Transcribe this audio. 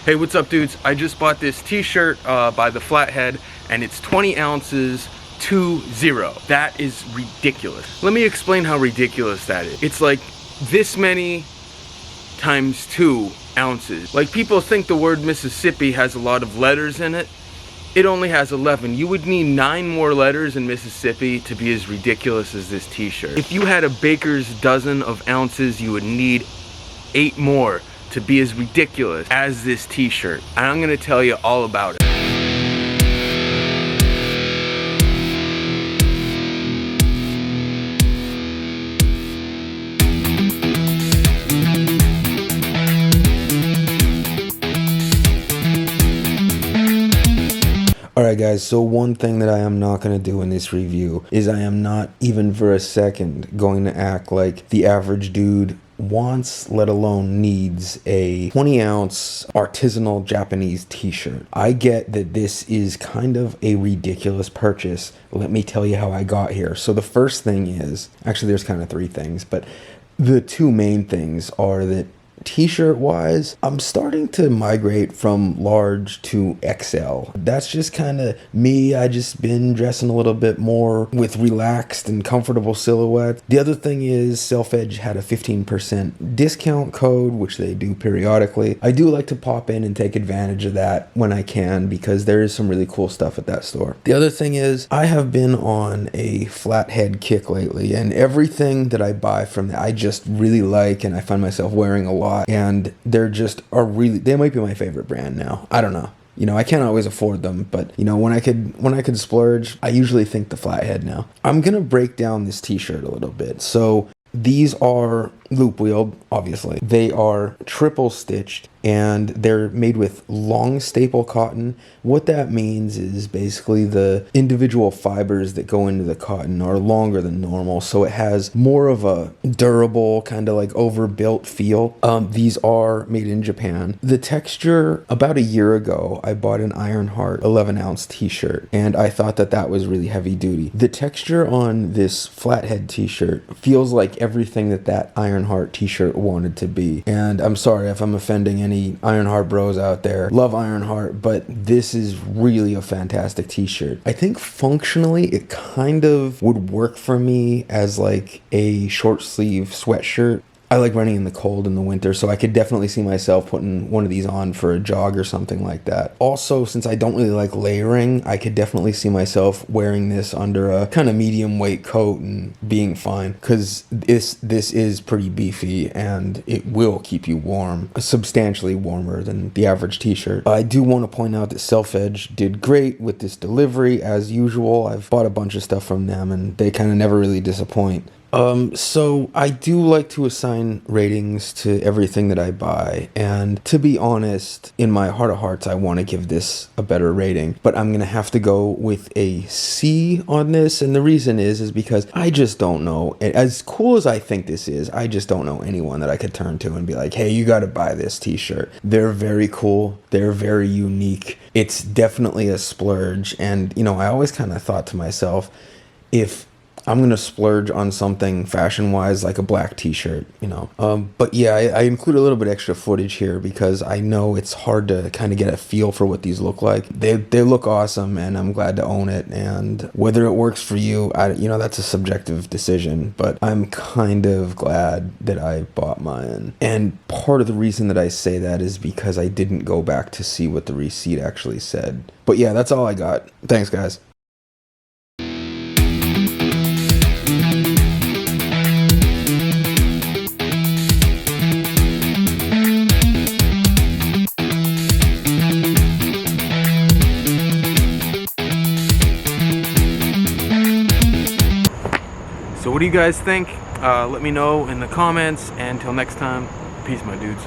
Hey, what's up, dudes? I just bought this t-shirt by the Flathead, and it's 20 ounces 20. That is ridiculous. Let me explain how ridiculous that is. It's like this many times 2 ounces. Like, people think the word Mississippi has a lot of letters in it. It only has 11. You would need 9 more letters in Mississippi to be as ridiculous as this t-shirt. If you had a baker's dozen of ounces, you would need 8 more to be as ridiculous as this t-shirt. And I'm gonna tell you all about it. Alright guys, so one thing that I am not going to do in this review is I am not even for a second going to act like the average dude wants, let alone needs, a 20-ounce artisanal Japanese t-shirt. I get that this is kind of a ridiculous purchase. Let me tell you how I got here. So the first thing is, actually there's kind of 3 things, but the 2 main things are that t-shirt wise, I'm starting to migrate from large to XL. That's just kind of me. I just been dressing a little bit more with relaxed and comfortable silhouettes. The other thing is Self-Edge had a 15% discount code, which they do periodically. I do like to pop in and take advantage of that when I can because there is some really cool stuff at that store. The other thing is I have been on a Flathead kick lately, and everything that I buy from that I just really like, and I find myself wearing a lot. And they're just they might be my favorite brand now. I don't know. You know, I can't always afford them, but you know, when I could splurge, I usually think the Flathead now. I'm gonna break down this t-shirt a little bit. So these are Loopweeled, obviously. They are triple stitched and they're made with long staple cotton. What that means is basically the individual fibers that go into the cotton are longer than normal, so it has more of a durable, kind of like overbuilt feel. These are made in Japan. The texture, about a year ago, I bought an Ironheart 11-ounce t-shirt and I thought that that was really heavy duty. The texture on this Flathead t-shirt feels like everything that Ironheart t-shirt wanted to be. And I'm sorry if I'm offending any Ironheart bros out there. Love Ironheart, but this is really a fantastic t-shirt. I think functionally it kind of would work for me as like a short sleeve sweatshirt. I like running in the cold in the winter, so I could definitely see myself putting one of these on for a jog or something like that. Also, since I don't really like layering, I could definitely see myself wearing this under a kind of medium weight coat and being fine, because this is pretty beefy and it will keep you warm, substantially warmer than the average t-shirt. I do want to point out that Self-Edge did great with this delivery as usual. I've bought a bunch of stuff from them and they kind of never really disappoint. So I do like to assign ratings to everything that I buy, and to be honest, in my heart of hearts, I want to give this a better rating, but I'm gonna have to go with a C on this, and the reason is because I just don't know. As cool as I think this is, I just don't know anyone that I could turn to and be like, hey, you gotta buy this t-shirt. They're very cool, they're very unique, it's definitely a splurge, and you know, I always kind of thought to myself, if I'm gonna splurge on something fashion-wise like a black t-shirt, you know. But yeah, I include a little bit extra footage here because I know it's hard to kind of get a feel for what these look like. They look awesome, and I'm glad to own it. And whether it works for you, you know, that's a subjective decision. But I'm kind of glad that I bought mine. And part of the reason that I say that is because I didn't go back to see what the receipt actually said. But yeah, that's all I got. Thanks, guys. So what do you guys think? Let me know in the comments, and until next time, peace, my dudes.